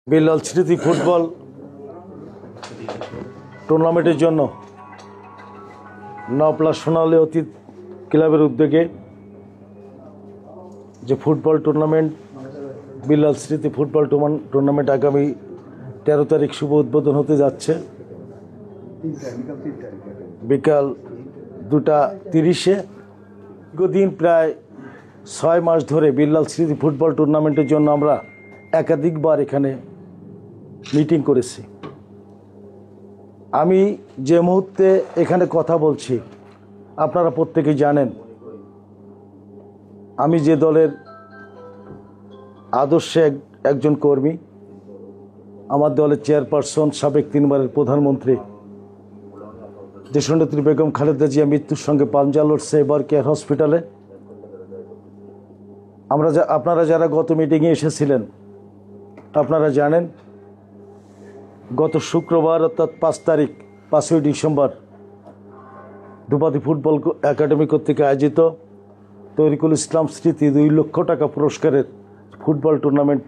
বিল্লাল স্মৃতি ফুটবল টুর্নামেন্টের জন্য নওপ্লা সোনালী অতীত ক্লাবের উদ্যোগে যে ফুটবল টুর্নামেন্ট বিল্লাল স্মৃতি ফুটবল টুর্নামেন্ট আগামী 13 তারিখ শুভ উদ্বোধন হতে যাচ্ছে বিকাল 2:30-এ। দীর্ঘদিন প্রায় 6 মাস ধরে বিল্লাল স্মৃতি ফুটবল টুর্নামেন্টের জন্য আমরা একাধিকবার এখানে মিটিং করেছি। আমি যে মুহূর্তে এখানে কথা বলছি আপনারা প্রত্যেকেই জানেন আমি যে দলের আদর্শে একজন কর্মী, আমার দলের চেয়ারপারসন, সাবেক 3বারের প্রধানমন্ত্রী দেশনেত্রী বেগম খালেদা জিয়া মৃত্যুর সঙ্গে পাঞ্জা লড়ছে এবার কেয়ার হসপিটালে। আপনারা যারা গত মিটিংয়ে এসেছিলেন আপনারা জানেন গত শুক্রবার অর্থাৎ 5 ডিসেম্বর দুবাদি ফুটবল একাডেমি কর্তৃক আয়োজিত তরিকুল ইসলাম স্মৃতি 2 লক্ষ টাকা পুরস্কারের ফুটবল টুর্নামেন্ট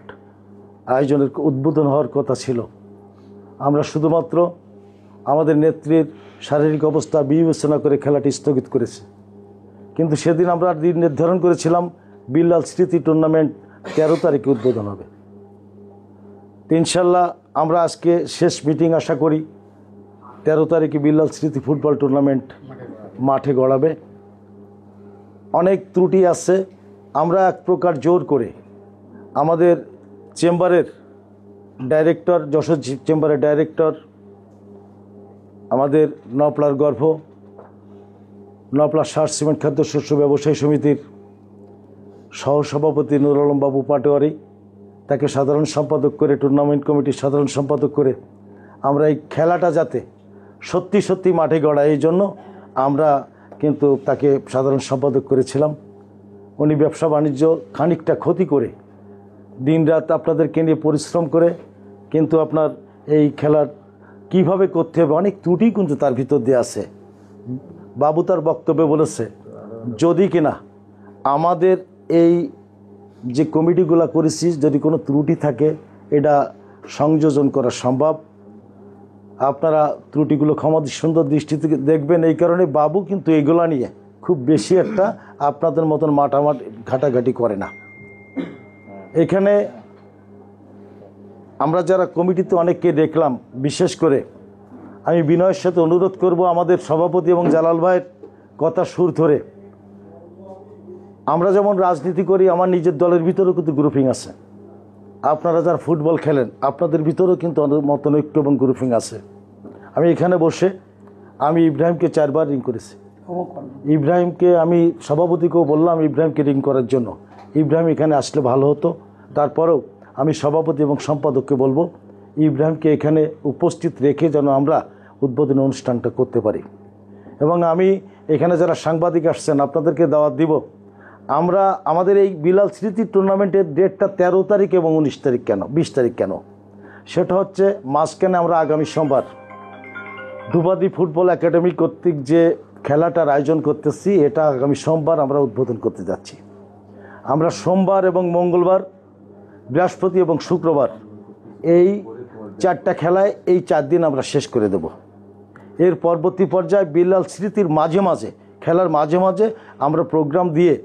আয়োজনের উদ্বোধন হওয়ার কথা ছিল। আমরা শুধুমাত্র আমাদের নেত্রীর শারীরিক অবস্থা বিবেচনা করে খেলাটি স্থগিত করেছি, কিন্তু সেদিন আমরা দিন নির্ধারণ করেছিলাম বিল্লাল স্মৃতি টুর্নামেন্ট 13 তারিখে উদ্বোধন হবে। ইনশাল্লাহ আমরা আজকে শেষ মিটিং আশা করি 13 তারিখে বিল্লাল স্মৃতি ফুটবল টুর্নামেন্ট মাঠে গড়াবে। অনেক ত্রুটি আছে, আমরা এক প্রকার জোর করে আমাদের চেম্বারের ডাইরেক্টর, যশোর চেম্বারের ডাইরেক্টর, আমাদের নওপ্লার গর্ভ, নওপ্লা সার সিমেন্ট খাদ্য শস্য ব্যবসায়ী সমিতির সহসভাপতি নুর আলম বাবু পাটোয়ারি, তাকে সাধারণ সম্পাদক করে, টুর্নামেন্ট কমিটির সাধারণ সম্পাদক করে আমরা এই খেলাটা যাতে সত্যি সত্যি মাঠে গড়ায় এই জন্য আমরা কিন্তু তাকে সাধারণ সম্পাদক করেছিলাম। উনি ব্যবসা বাণিজ্য খানিকটা ক্ষতি করে দিনরাত আপনাদেরকে নিয়ে পরিশ্রম করে কিন্তু আপনার এই খেলার কিভাবে করতে হবে অনেক ত্রুটি কিন্তু তার ভিতর দিয়ে আছে। বাবু তার বক্তব্যে বলেছে যদি কিনা আমাদের এই যে কমিটিগুলো করেছি যদি কোনো ত্রুটি থাকে এটা সংযোজন করা সম্ভব, আপনারা ত্রুটিগুলো সুন্দর দৃষ্টিতে দেখবেন। এই কারণে বাবু কিন্তু এগুলা নিয়ে খুব বেশি একটা আপনাদের মতন মাটামাট ঘাটাঘাটি করে না। এখানে আমরা যারা কমিটিতে অনেককে দেখলাম, বিশেষ করে আমি বিনয়ের সাথে অনুরোধ করব আমাদের সভাপতি এবং জালাল ভাইয়ের কথা সুর ধরে, আমরা যেমন রাজনীতি করি আমার নিজের দলের ভিতরেও কিন্তু গ্রুপিং আছে। আপনারা যারা ফুটবল খেলেন আপনাদের ভিতরেও কিন্তু মতনৈক্য এবং গ্রুপিং আছে। আমি এখানে বসে আমি ইব্রাহিমকে 4বার রিং করেছি। ইব্রাহিমকে আমি সভাপতিকেও বললাম ইব্রাহিমকে রিং করার জন্য, ইব্রাহিম এখানে আসলে ভালো হতো। তারপরেও আমি সভাপতি এবং সম্পাদককে বলবো ইব্রাহিমকে এখানে উপস্থিত রেখে যেন আমরা উদ্বোধনী অনুষ্ঠানটা করতে পারি। এবং আমি এখানে যারা সাংবাদিক আসছেন আপনাদেরকে দাওয়াত দিব, আমরা আমাদের এই বিল্লাল স্মৃতি টুর্নামেন্টের ডেটটা 13 তারিখ এবং 19 তারিখ কেন, 20 তারিখ কেন, সেটা হচ্ছে মাঝখানে আমরা আগামী সোমবার দুবাদি ফুটবল একাডেমি কর্তৃক যে খেলাটার আয়োজন করতেছি এটা আগামী সোমবার আমরা উদ্বোধন করতে যাচ্ছি। আমরা সোমবার এবং মঙ্গলবার, বৃহস্পতি এবং শুক্রবার এই 4টা খেলায় এই 4 দিন আমরা শেষ করে দেব। এর পরবর্তী পর্যায়ে বিল্লাল স্মৃতির মাঝে মাঝে খেলার মাঝে মাঝে আমরা প্রোগ্রাম দিয়ে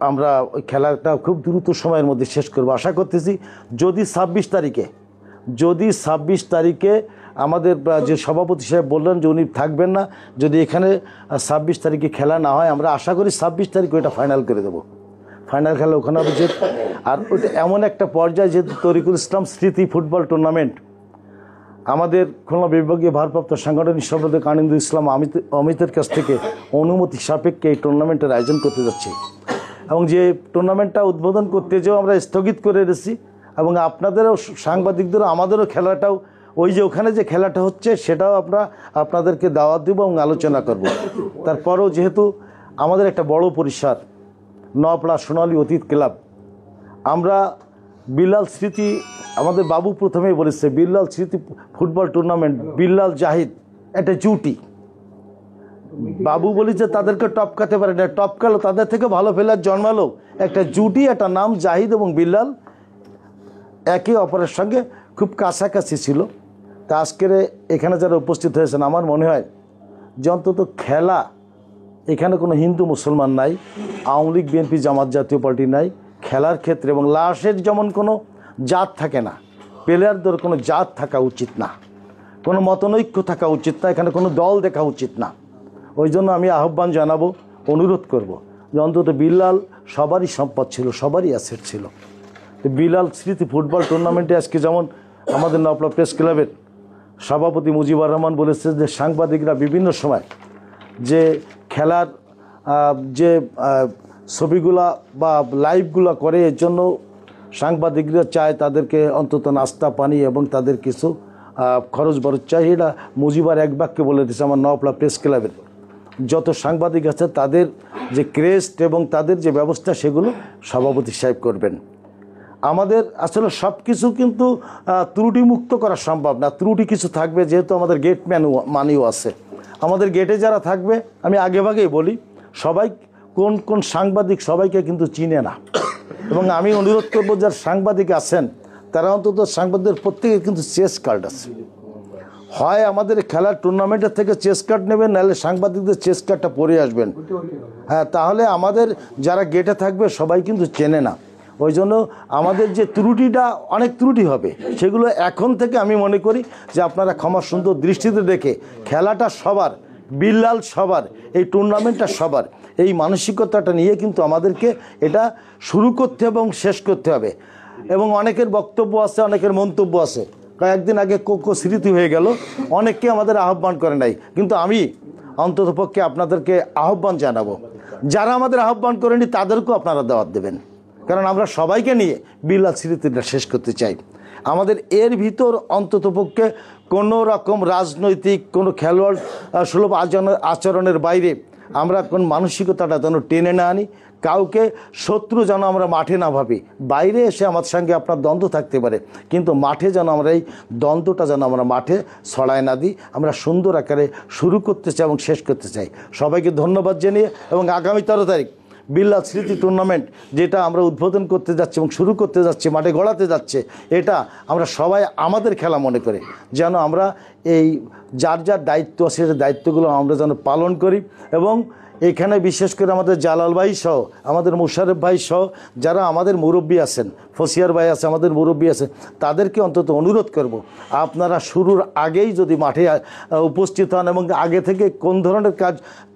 আমরা ওই খেলাটা খুব দ্রুত সময়ের মধ্যে শেষ করব। আশা করতেছি যদি 26 তারিখে আমাদের যে সভাপতি সাহেব বললেন যে উনি থাকবেন না, যদি এখানে 26 তারিখে খেলা না হয় আমরা আশা করি 26 তারিখ ওইটা ফাইনাল করে দেবো। ফাইনাল খেলা ওখানে হবে। আর ওইটা এমন একটা পর্যায়ে যেহেতু তরিকুল ইসলাম স্মৃতি ফুটবল টুর্নামেন্ট আমাদের খুলনা বিভাগীয় ভারপ্রাপ্ত সাংগঠনিক সম্পাদক আনন্দুল ইসলাম অমিতের কাছ থেকে অনুমতি সাপেক্ষে এই টুর্নামেন্টের আয়োজন করতে যাচ্ছি। এবং যে টুর্নামেন্টটা উদ্বোধন করতে যেও আমরা স্থগিত করে রেখেছি এবং আপনাদেরও সাংবাদিকদেরও আমাদেরও খেলাটাও ওই যে ওখানে যে খেলাটা হচ্ছে সেটাও আমরা আপনাদেরকে দাওয়াত দেব এবং আলোচনা করব। তারপরেও যেহেতু আমাদের একটা বড় পরিসর নওপ্লা সোনালী অতীত ক্লাব, আমরা বিল্লাল স্মৃতি আমাদের বাবু প্রথমেই বলেছে বিল্লাল স্মৃতি ফুটবল টুর্নামেন্ট বিল্লাল জাহিদ একটা জুটি। বাবু বলি যে তাদেরকে টপকাতে পারে না, টপকালো তাদের থেকে ভালো প্লেয়ার জন্মালো একটা জুটি, একটা নাম জাহিদ এবং বিল্লাল। একে অপরের সঙ্গে খুব কাছাকাছি ছিল। তা আজকের এখানে যারা উপস্থিত হয়েছেন, আমার মনে হয় যে অন্তত খেলা এখানে কোনো হিন্দু মুসলমান নাই, আওয়ামী লীগ বিএনপি জামাত জাতীয় পার্টি নাই। খেলার ক্ষেত্রে এবং লাশের যেমন কোনো জাত থাকে না, প্লেয়ারদের কোনো জাত থাকা উচিত না, কোনো মতনৈক্য থাকা উচিত না, এখানে কোনো দল দেখা উচিত না। ওই জন্য আমি আহ্বান জানাবো, অনুরোধ করব যে অন্তত বিল্লাল সবারই সম্পদ ছিল, সবারই অ্যাসেট ছিল। তো বিল্লাল স্মৃতি ফুটবল টুর্নামেন্টে আজকে যেমন আমাদের নওপলা প্রেস ক্লাবের সভাপতি মুজিবুর রহমান বলেছে যে সাংবাদিকরা বিভিন্ন সময় যে খেলার যে ছবিগুলা বা লাইভগুলো করে, এর জন্য সাংবাদিকরা চায় তাদেরকে অন্তত নাস্তা পানি এবং তাদের কিছু খরচ বরচ চাই। এটা মুজিবার এক বাক্যে বলে দিয়েছে। আমার নওপলা প্রেস ক্লাবের যত সাংবাদিক আছে তাদের যে ক্রেস্ট এবং তাদের যে ব্যবস্থা সেগুলো সভাপতি সাহেব করবেন। আমাদের আসলে সব কিছু কিন্তু ত্রুটিমুক্ত করা সম্ভব না, ত্রুটি কিছু থাকবে, যেহেতু আমাদের গেট মানিও আছে। আমাদের গেটে যারা থাকবে, আমি আগেভাগেই বলি, সবাই কোন কোন সাংবাদিক সবাইকে কিন্তু চিনে না। এবং আমি অনুরোধ করবো যারা সাংবাদিক আছেন তারা অন্তত সাংবাদিকদের প্রত্যেকের কিন্তু চেস কার্ড আছে। হয় আমাদের খেলার টুর্নামেন্টের থেকে চেস কার্ড নেবেন, নাহলে সাংবাদিকদের চেস কার্ডটা পরে আসবেন। হ্যাঁ, তাহলে আমাদের যারা গেটে থাকবে সবাই কিন্তু চেনে না। ওই জন্য আমাদের যে ত্রুটিটা, অনেক ত্রুটি হবে, সেগুলো এখন থেকে আমি মনে করি যে আপনারা ক্ষমা সুন্দর দৃষ্টিতে দেখে, খেলাটা সবার, বিল্লাল সবার, এই টুর্নামেন্টটা সবার, এই মানসিকতাটা নিয়ে কিন্তু আমাদেরকে এটা শুরু করতে হবে এবং শেষ করতে হবে। এবং অনেকের বক্তব্য আছে, অনেকের মন্তব্য আছে। কয়েকদিন আগে কোকো স্মৃতি হয়ে গেল, অনেককে আমাদের আহ্বান করে নাই, কিন্তু আমি অন্ততপক্ষে আপনাদেরকে আহ্বান জানাবো, যারা আমাদের আহ্বান করেনি তাদেরকেও আপনারা দাওয়াত দেবেন, কারণ আমরা সবাইকে নিয়ে বিল্লাল স্মৃতিটা শেষ করতে চাই। আমাদের এর ভিতর অন্ততপক্ষে কোনো রকম রাজনৈতিক কোনো খেলোয়াড় সুলভ আচরণের বাইরে আমরা কোন মানসিকতাটা যেন টেনে না আনি, কাউকে শত্রু যেন আমরা মাঠে না ভাবি। বাইরে এসে আমার সঙ্গে আপনার দ্বন্দ্ব থাকতে পারে, কিন্তু মাঠে যেন আমরা এই দ্বন্দ্বটা যেন আমরা মাঠে ছড়ায় না দিই। আমরা সুন্দর আকারে শুরু করতে চাই এবং শেষ করতে চাই। সবাইকে ধন্যবাদ জানিয়ে, এবং আগামী 13 তারিখ বিল্লাল স্মৃতি টুর্নামেন্ট যেটা আমরা উদ্বোধন করতে যাচ্ছি এবং শুরু করতে যাচ্ছি, মাঠে গড়াতে যাচ্ছে, এটা আমরা সবাই আমাদের খেলা মনে করি, যেন আমরা এই যার যার দায়িত্ব আছে সেই দায়িত্বগুলো আমরা যেন পালন করি। এবং এখানে বিশেষ করে আমাদের জালাল ভাই সহ, আমাদের মুশারফ ভাই সহ যারা আমাদের মুরব্বী আছেন, ফসিয়ার ভাই আছে, আমাদের মুরব্বী আছে, তাদেরকে অন্তত অনুরোধ করব, আপনারা শুরুর আগেই যদি মাঠে উপস্থিত হন এবং আগে থেকে কোন ধরনের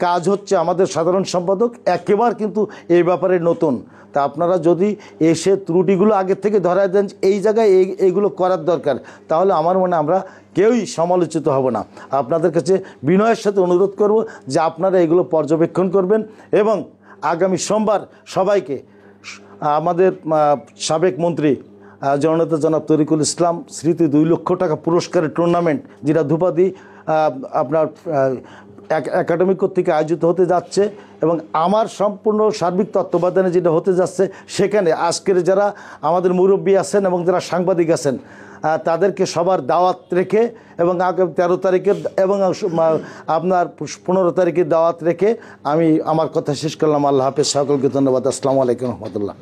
কাজ হচ্ছে, আমাদের সাধারণ সম্পাদক একেবারে কিন্তু এই ব্যাপারে নতুন, তা আপনারা যদি এসে ত্রুটিগুলো আগে থেকে ধরায় দেন, এই জায়গায় এইগুলো করার দরকার, তাহলে আমার মনে আমরা কেউই সমালোচিত হব না। আপনাদের কাছে বিনয়ের সাথে অনুরোধ করব যে আপনারা এগুলো পর্যবেক্ষণ করবেন। এবং আগামী সোমবার সবাইকে আমাদের সাবেক মন্ত্রী জননেতা জনাব তরিকুল ইসলাম স্মৃতি 2 লক্ষ টাকা পুরস্কারের টুর্নামেন্ট, যেটা ধূপাদি আপনার একাডেমি কর্তৃক আয়োজিত হতে যাচ্ছে, এবং আমার সম্পূর্ণ সার্বিক তত্ত্বাবধানে যেটা হতে যাচ্ছে, সেখানে আজকের যারা আমাদের মুরব্বী আছেন এবং যারা সাংবাদিক আছেন তাদেরকে সবার দাওয়াত রেখে, এবং আগামী 13 তারিখের এবং আপনার 15 তারিখের দাওয়াত রেখে আমি আমার কথা শেষ করলাম। আল্লাহ হাফেজ, সকলকে ধন্যবাদ। আসসালামু আলাইকুম রহমতুল্লাহ।